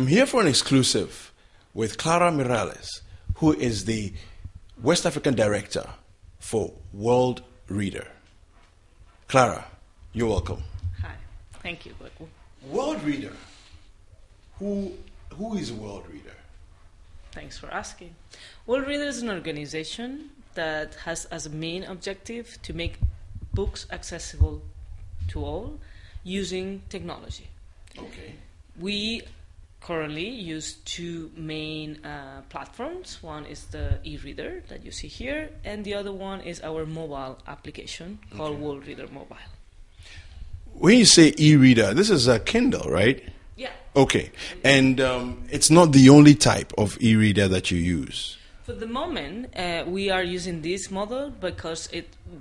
here for an exclusive with Clara Miralles, who is the West African Director for Worldreader. Clara, you're welcome. Hi, thank you. Worldreader. Who is Worldreader? Thanks for asking. Worldreader is an organization that has as a main objective to make books accessible to all using technology. Okay. We currently use two main platforms. One is the e-reader that you see here, and the other one is our mobile application called Worldreader Mobile. When you say e-reader, this is a Kindle, right? Yeah. Okay. And it's not the only type of e-reader that you use. For the moment, we are using this model because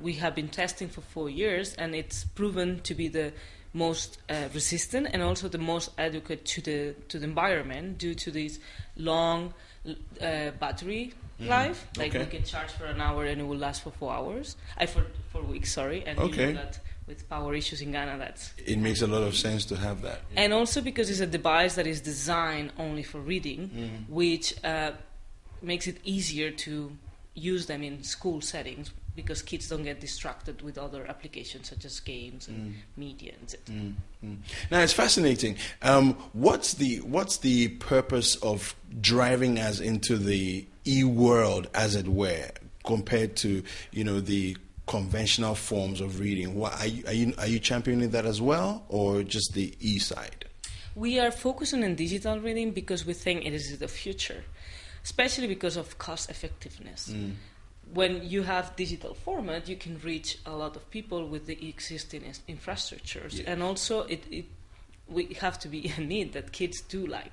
we have been testing for 4 years, and it's proven to be the most resistant and also the most adequate to the environment due to this long battery life. Like we can charge for an hour and it will last for 4 hours. For weeks, sorry. And you know that with power issues in Ghana, it makes a lot of sense to have that. And also because it's a device that is designed only for reading, which makes it easier to use them in school settings because kids don't get distracted with other applications such as games and media and Now it's fascinating. What's the purpose of driving us into the e-world, as it were, compared to the conventional forms of reading? What, are you championing that as well, or just the e-side? We are focusing on digital reading because we think it is the future, especially because of cost effectiveness. When you have digital format, you can reach a lot of people with the existing infrastructures, and also we have to be a need that kids do like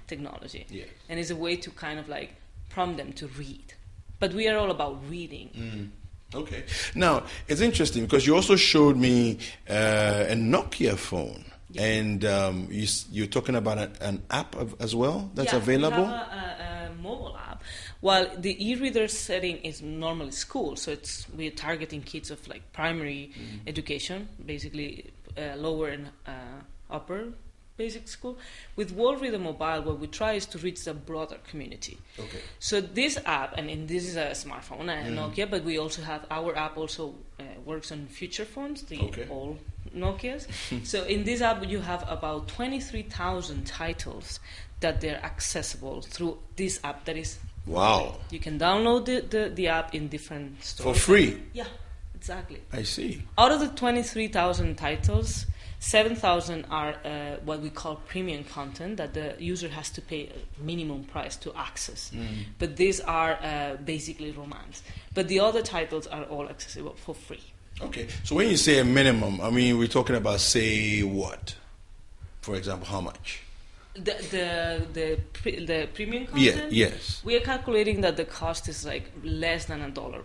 technology, and it's a way to kind of like prompt them to read. But we are all about reading. Okay. Now it's interesting because you also showed me a Nokia phone, and you're talking about an app as well that's available. We have a mobile app. While the e-reader setting is normally school, so we're targeting kids of like primary education, basically lower and upper basic school. With Worldreader Mobile, what we try is to reach the broader community. Okay. So this app, and this is a smartphone, Nokia, but we also have our app also works on future phones, all Nokias. So in this app, you have about 23,000 titles that they're accessible through this app that is wow. You can download the app in different stores. For free? Yeah, exactly. I see. Out of the 23,000 titles, 7,000 are what we call premium content that the user has to pay a minimum price to access. But these are basically romance. But the other titles are all accessible for free. Okay. So when you say a minimum, I mean, we're talking about, say, what? For example, how much? The premium content? Yes. We are calculating that the cost is like less than $1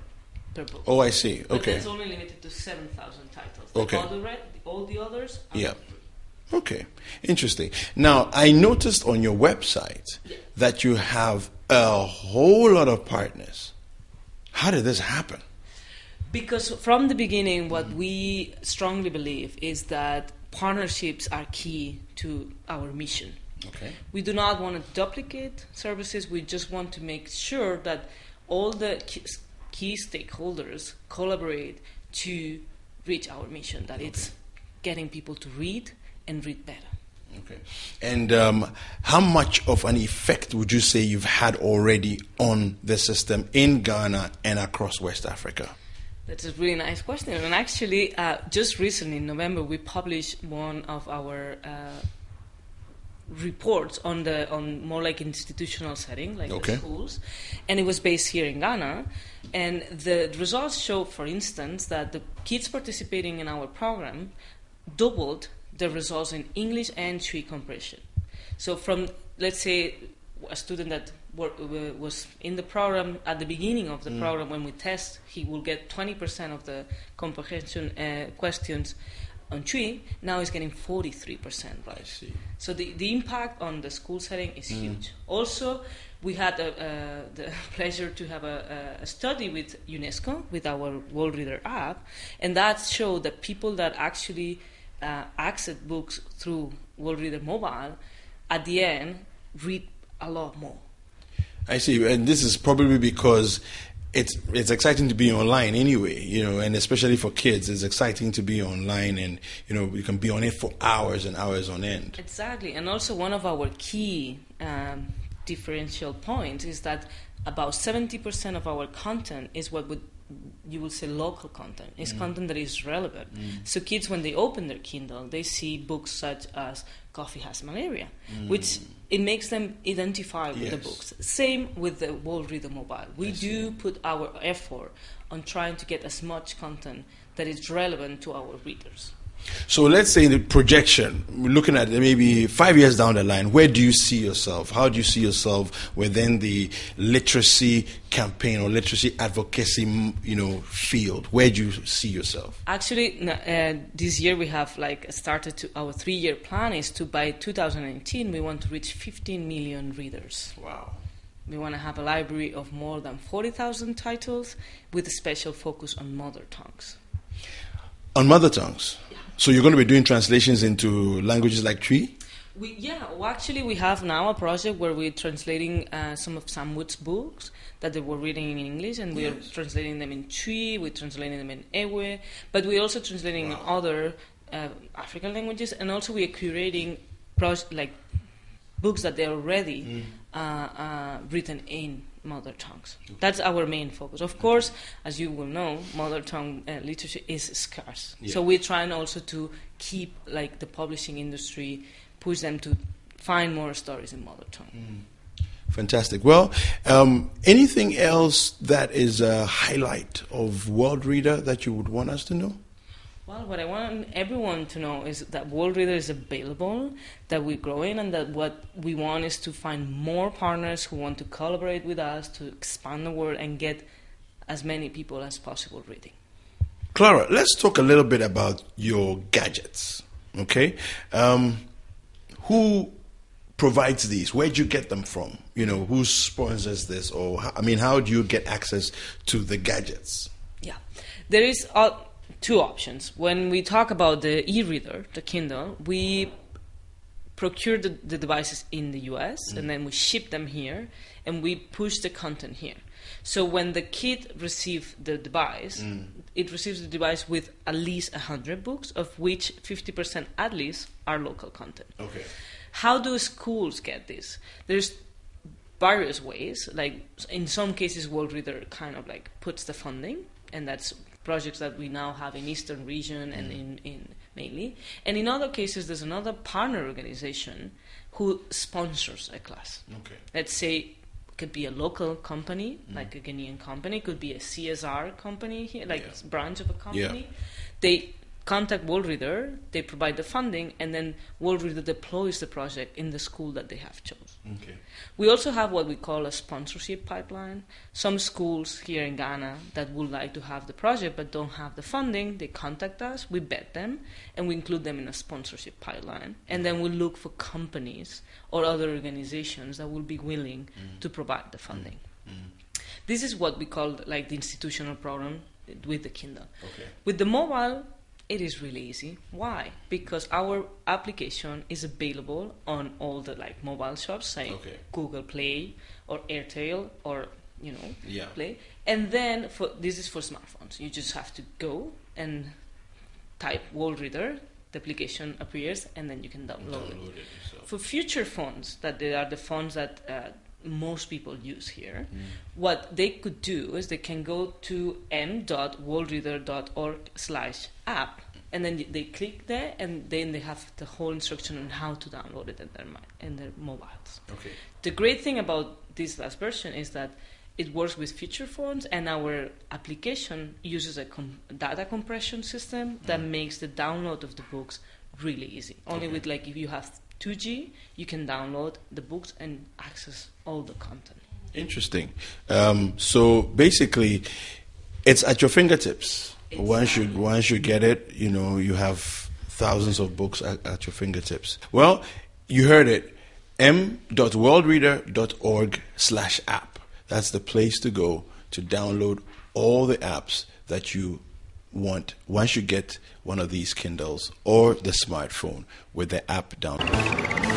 per book. Oh, I see. Okay. But it's only limited to 7,000 titles. Okay. All the others are free. Okay. Interesting. Now, I noticed on your website that you have a whole lot of partners. How did this happen? Because from the beginning, what we strongly believe is that partnerships are key to our mission. Okay. We do not want to duplicate services. We just want to make sure that all the key stakeholders collaborate to reach our mission, that it's getting people to read and read better. Okay. And how much of an effect would you say you've had already on the system in Ghana and across West Africa? That's a really nice question. And actually, just recently in November, we published one of our reports on more like institutional setting, like the schools, and it was based here in Ghana. And the results show, for instance, that the kids participating in our program doubled the results in English and Twi comprehension. So from, let's say, a student that was in the program at the beginning of the program, when we test, he will get 20% of the comprehension questions on Twi. Now he's getting 43% right. I see. So the impact on the school setting is huge. Also, we had the pleasure to have a study with UNESCO, with our Worldreader app, and that showed that people that actually access books through Worldreader Mobile, at the end, read a lot more. I see, and this is probably because it's exciting to be online anyway, and especially for kids, it's exciting to be online, and you can be on it for hours and hours on end. Exactly, and also one of our key differential points is that about 70% of our content is what you would say local content. It's content that is relevant. So kids, when they open their Kindle, they see books such as Coffee Has Malaria, which it makes them identify with the books. Same with the Worldreader mobile. We do put our effort on trying to get as much content that is relevant to our readers. So let's say in the projection, we're looking at maybe 5 years down the line, where do you see yourself? How do you see yourself within the literacy campaign or literacy advocacy, field? Where do you see yourself? Actually, this year we have started our 3-year plan is to by 2019 we want to reach 15 million readers. Wow. We want to have a library of more than 40,000 titles with a special focus on mother tongues. On mother tongues? So you're going to be doing translations into languages like Tree? Actually, we have now a project where we're translating some of Sam Wood's books that they were reading in English, and we're translating them in Tree, we're translating them in Ewe, but we're also translating in other African languages, and also we are curating books that they're already written in mother tongues. Okay. That's our main focus. Of course, as you will know, mother tongue literature is scarce. Yeah. So we're trying also to keep the publishing industry, push them to find more stories in mother tongue. Fantastic. Well, anything else that is a highlight of Worldreader that you would want us to know? Well, what I want everyone to know is that Worldreader is available, that we're growing, and that what we want is to find more partners who want to collaborate with us to expand the world and get as many people as possible reading. Clara, let's talk a little bit about your gadgets, okay? Who provides these? Where do you get them from? Who sponsors this? Or, how do you get access to the gadgets? Yeah, there is... two options. When we talk about the e-reader, the Kindle, we procure the devices in the US and then we ship them here and we push the content here. So when the kid receives the device, it receives the device with at least 100 books, of which 50% at least are local content. Okay. How do schools get this? There's various ways. In some cases, Worldreader kind of puts the funding, and that's projects that we now have in Eastern region and in mainly. And in other cases, there's another partner organization who sponsors a class. Okay. Let's say it could be a local company, like a Ghanaian company, could be a CSR company here, branch of a company. Yeah. They contact Worldreader, they provide the funding, and then Worldreader deploys the project in the school that they have chosen. Okay. We also have what we call a sponsorship pipeline. Some schools here in Ghana that would like to have the project but don't have the funding, they contact us, we vet them, and we include them in a sponsorship pipeline. And then we look for companies or other organizations that will be willing to provide the funding. This is what we call the institutional program with the Kindle. Okay. With the mobile, it is really easy. Why? Because our application is available on all the mobile shops, Google Play or Airtel or Play. And then this is for smartphones. You just have to go and type Worldreader, the application appears, and then you can download it. For future phones, that they are the phones that most people use here, what they could do is they can go to m.worldreader.org/app, and then they click there, and then they have the whole instruction on how to download it in their mobiles. Okay. The great thing about this last version is that it works with feature phones, and our application uses a data compression system that makes the download of the books really easy. Only with if you have 2G, you can download the books and access all the content. Interesting. So basically, it's at your fingertips. Exactly. Once you get it, you have thousands of books at your fingertips. Well, you heard it. m.worldreader.org/app. That's the place to go to download all the apps that you want once you get one of these Kindles or the smartphone with the app download.